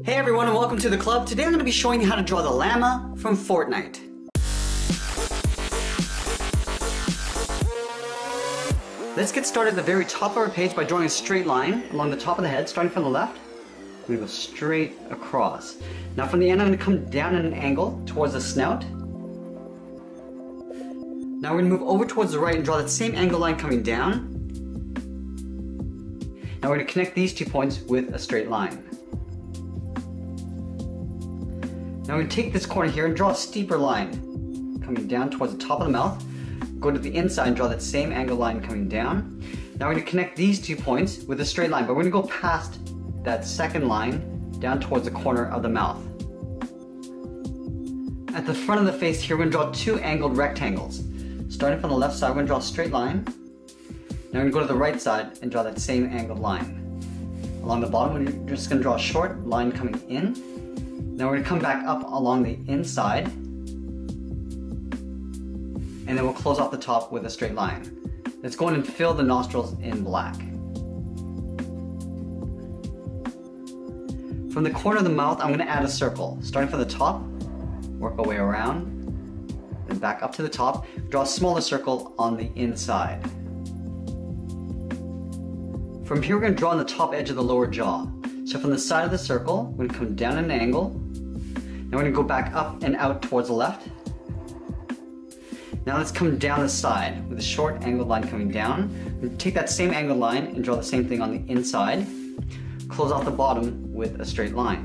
Hey everyone and welcome to the club. Today I'm going to be showing you how to draw the llama from Fortnite. Let's get started at the very top of our page by drawing a straight line along the top of the head, starting from the left. I'm going to go straight across. Now from the end I'm going to come down at an angle towards the snout. Now we're going to move over towards the right and draw that same angle line coming down. Now we're going to connect these 2 points with a straight line. Now we're going to take this corner here and draw a steeper line coming down towards the top of the mouth. Go to the inside and draw that same angle line coming down. Now we're going to connect these 2 points with a straight line, but we're going to go past that second line down towards the corner of the mouth. At the front of the face here, we're going to draw 2 angled rectangles. Starting from the left side, we're going to draw a straight line. Now we're going to go to the right side and draw that same angled line. Along the bottom, we're just going to draw a short line coming in. Now we're going to come back up along the inside, and then we'll close off the top with a straight line. Let's go in and fill the nostrils in black. From the corner of the mouth, I'm going to add a circle. Starting from the top, work our way around, then back up to the top, draw a smaller circle on the inside. From here, we're going to draw on the top edge of the lower jaw. So from the side of the circle, we're going to come down at an angle. Now we're going to go back up and out towards the left. Now let's come down the side with a short angled line coming down. We're going to take that same angled line and draw the same thing on the inside. Close off the bottom with a straight line.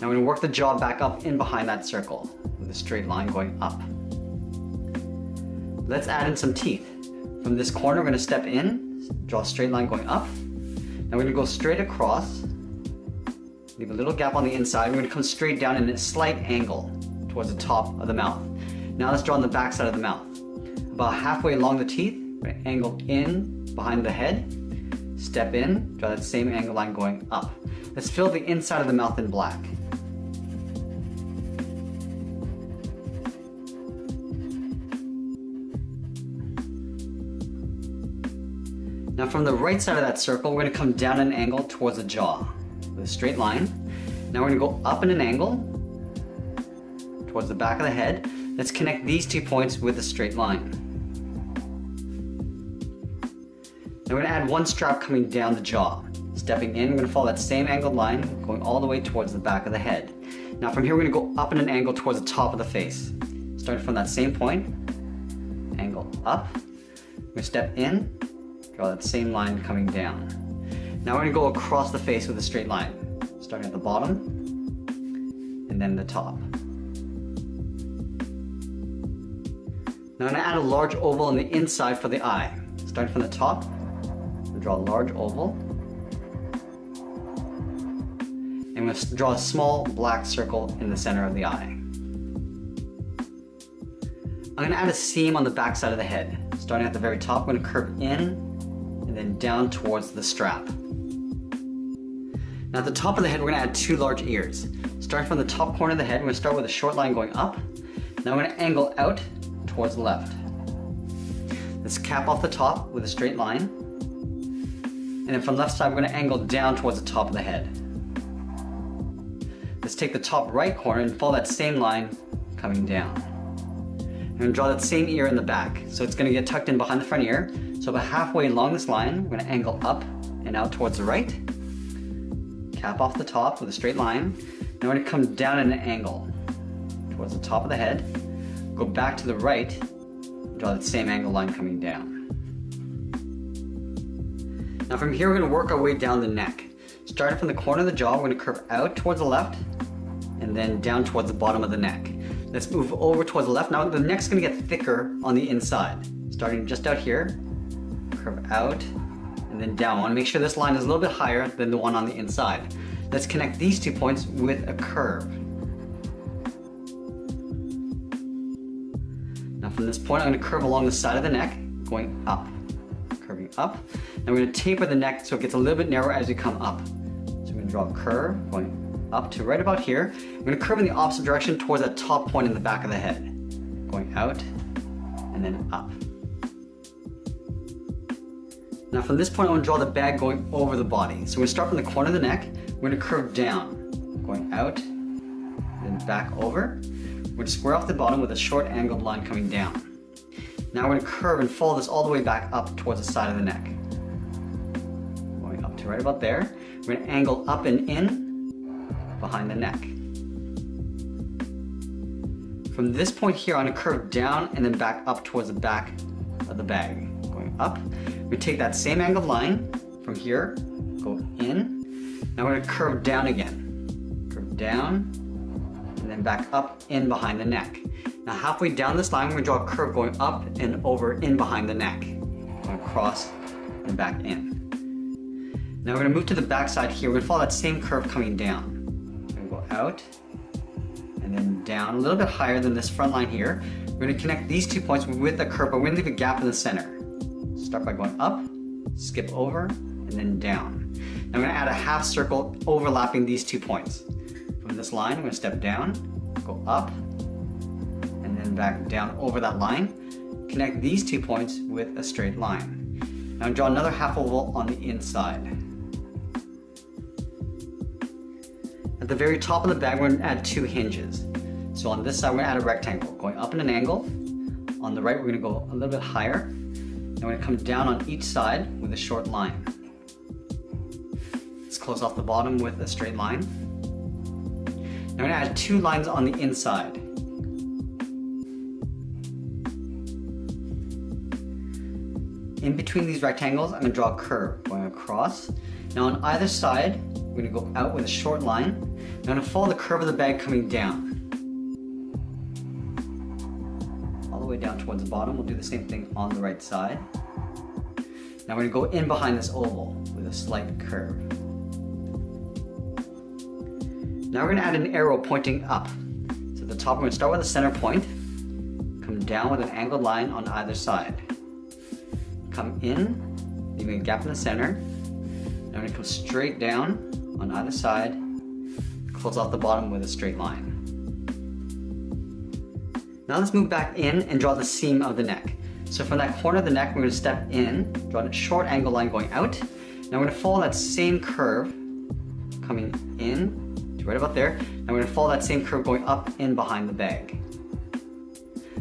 Now we're going to work the jaw back up in behind that circle with a straight line going up. Let's add in some teeth. From this corner, we're going to step in, draw a straight line going up. Now we're going to go straight across, leave a little gap on the inside. We're going to come straight down in a slight angle towards the top of the mouth. Now let's draw on the back side of the mouth. About halfway along the teeth, we're going to angle in behind the head, step in, draw that same angle line going up. Let's fill the inside of the mouth in black. Now from the right side of that circle, we're going to come down an angle towards the jaw with a straight line. Now we're going to go up in an angle towards the back of the head. Let's connect these 2 points with a straight line. Now we're going to add 1 strap coming down the jaw. Stepping in, we're going to follow that same angled line going all the way towards the back of the head. Now from here, we're going to go up in an angle towards the top of the face. Starting from that same point, angle up. We're going to step in, draw that same line coming down. Now we're going to go across the face with a straight line, starting at the bottom and then the top. Now I'm going to add a large oval on the inside for the eye. Starting from the top, we'll draw a large oval. And we'll draw a small black circle in the center of the eye. I'm going to add a seam on the back side of the head. Starting at the very top, I'm going to curve in and then down towards the strap. Now at the top of the head, we're going to add 2 large ears. Starting from the top corner of the head, we're going to start with a short line going up. Now we're going to angle out towards the left. Let's cap off the top with a straight line. And then from the left side, we're going to angle down towards the top of the head. Let's take the top right corner and follow that same line coming down. I'm going to draw that same ear in the back. So it's going to get tucked in behind the front ear. So about halfway along this line, we're going to angle up and out towards the right. Cap off the top with a straight line. Now we're going to come down at an angle towards the top of the head. Go back to the right, draw that same angle line coming down. Now from here, we're going to work our way down the neck. Starting from the corner of the jaw, we're going to curve out towards the left and then down towards the bottom of the neck. Let's move over towards the left. Now the neck's going to get thicker on the inside. Starting just out here, curve out and then down. I want to make sure this line is a little bit higher than the one on the inside. Let's connect these 2 points with a curve. Now from this point, I'm going to curve along the side of the neck, going up, curving up. Now we're going to taper the neck so it gets a little bit narrower as we come up. So I'm going to draw a curve going up to right about here. I'm going to curve in the opposite direction towards that top point in the back of the head, going out and then up. Now from this point, I want to draw the bag going over the body. So we're going to start from the corner of the neck. We're we're going to curve down, going out, then back over. We're going to square off the bottom with a short angled line coming down. Now we're going to curve and follow this all the way back up towards the side of the neck. Going up to right about there. We're going to angle up and in behind the neck. From this point here, I'm going to curve down and then back up towards the back of the bag. Going up. We take that same angled line from here, go in. Now we're going to curve down again. Curve down and then back up in behind the neck. Now halfway down this line, we're going to draw a curve going up and over in behind the neck. Going across and back in. Now we're going to move to the back side here. We're going to follow that same curve coming down. We're going to go out and then down a little bit higher than this front line here. We're going to connect these 2 points with a curve, but we're going to leave a gap in the center. Start by going up, skip over, and then down. Now I'm going to add a half circle overlapping these 2 points. From this line, I'm going to step down, go up, and then back down over that line. Connect these 2 points with a straight line. Now draw another half oval on the inside. At the very top of the bag, we're going to add 2 hinges. So on this side, we're going to add a rectangle, going up in an angle. On the right, we're going to go a little bit higher. And we're going to come down on each side with a short line. Let's close off the bottom with a straight line. Now we're going to add 2 lines on the inside. In between these rectangles, I'm going to draw a curve going across. Now on either side, we're going to go out with a short line. Now I'm going to follow the curve of the bag coming down. All the way down towards the bottom. We'll do the same thing on the right side. Now we're going to go in behind this oval with a slight curve. Now we're going to add an arrow pointing up. So at the top, we're going to start with a center point, come down with an angled line on either side. Come in, leaving a gap in the center. Now we're going to come straight down on either side, close off the bottom with a straight line. Now let's move back in and draw the seam of the neck. So from that corner of the neck, we're going to step in, draw a short angle line going out. Now we're going to follow that same curve, coming in to right about there. Now we're going to follow that same curve going up in behind the bag.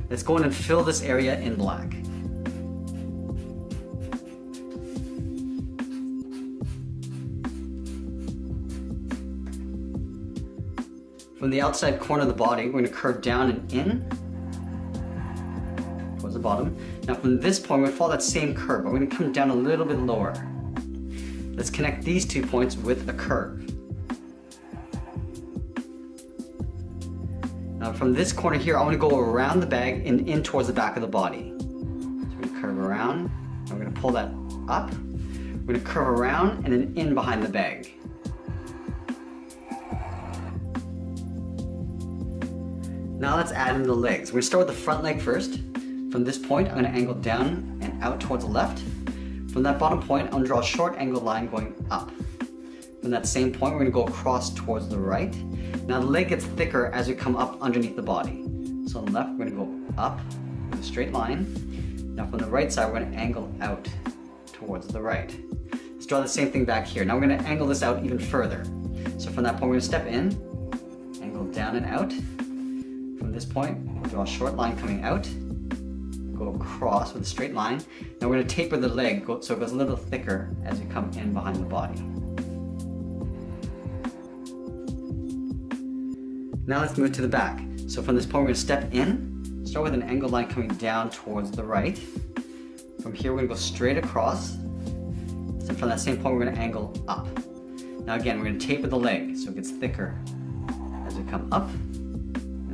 Let's go in and fill this area in black. From the outside corner of the body, we're going to curve down and in towards the bottom. Now from this point, we're going to follow that same curve, but we're going to come down a little bit lower. Let's connect these 2 points with a curve. Now from this corner here, I want to go around the bag and in towards the back of the body. So we're going to curve around, and we're going to pull that up. We're going to curve around and then in behind the bag. Now let's add in the legs. We're going to start with the front leg first. From this point, I'm going to angle down and out towards the left. From that bottom point, I'm going to draw a short angled line going up. From that same point, we're going to go across towards the right. Now the leg gets thicker as we come up underneath the body. So on the left, we're going to go up with a straight line. Now from the right side, we're going to angle out towards the right. Let's draw the same thing back here. Now we're going to angle this out even further. So from that point, we're going to step in, angle down and out. From this point, we'll draw a short line coming out, go across with a straight line. Now we're going to taper the leg so it goes a little thicker as we come in behind the body. Now let's move to the back. So from this point, we're going to step in, start with an angled line coming down towards the right. From here, we're going to go straight across. So from that same point, we're going to angle up. Now again, we're going to taper the leg so it gets thicker as we come up.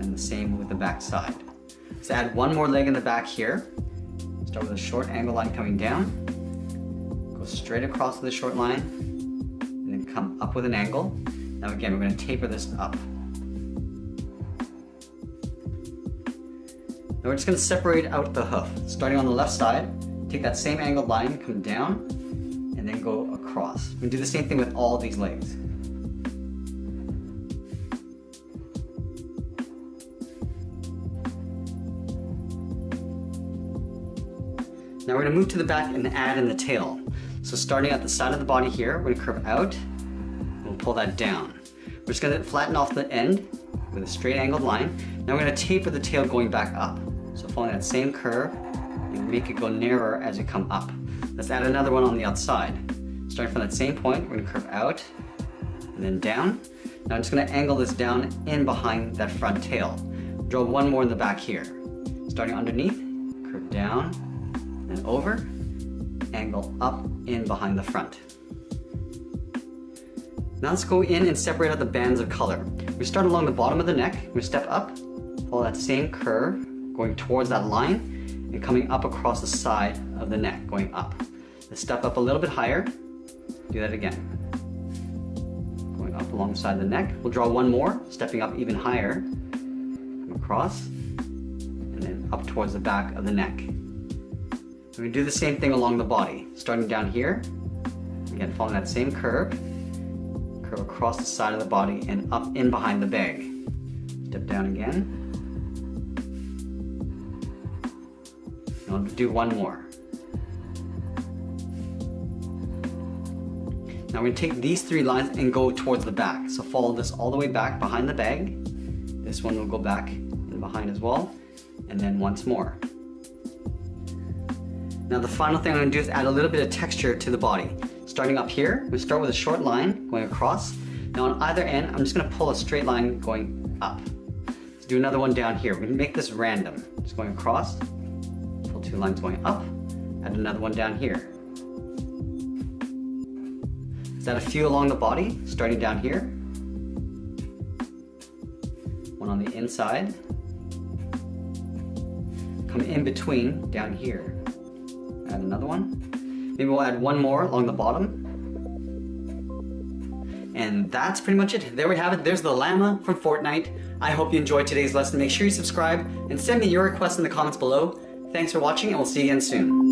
And the same with the back side. Let's add one more leg in the back here. Start with a short angle line coming down. Go straight across with a short line. And then come up with an angle. Now again, we're going to taper this up. Now we're just going to separate out the hoof. Starting on the left side, take that same angled line, come down, and then go across. We do the same thing with all these legs. Now we're going to move to the back and add in the tail. So starting at the side of the body here, we're going to curve out. We'll pull that down. We're just gonna flatten off the end with a straight angled line. Now we're gonna taper the tail going back up. So following that same curve, and make it go narrower as you come up. Let's add another one on the outside. Starting from that same point, we're gonna curve out and then down. Now I'm just gonna angle this down in behind that front tail. Draw one more in the back here. Starting underneath, curve down, then over, angle up in behind the front. Now let's go in and separate out the bands of color. We start along the bottom of the neck, we step up, follow that same curve, going towards that line, and coming up across the side of the neck, going up. Let's step up a little bit higher, do that again. Going up alongside the neck. We'll draw one more, stepping up even higher, come across, and then up towards the back of the neck. We're gonna do the same thing along the body, starting down here, again following that same curve, curve across the side of the body and up in behind the bag. Step down again. And I'll do one more. Now we're going to take these three lines and go towards the back. So follow this all the way back behind the bag. This one will go back and behind as well. And then once more. Now the final thing I'm going to do is add a little bit of texture to the body. Starting up here, we start with a short line going across. Now on either end, I'm just going to pull a straight line going up. Let's do another one down here. We're going to make this random. Just going across, pull two lines going up, add another one down here. Let's add a few along the body, starting down here. One on the inside. Come in between down here. Add another one. Maybe we'll add one more along the bottom. And that's pretty much it. There we have it. There's the llama from Fortnite. I hope you enjoyed today's lesson. Make sure you subscribe and send me your requests in the comments below. Thanks for watching, and we'll see you again soon.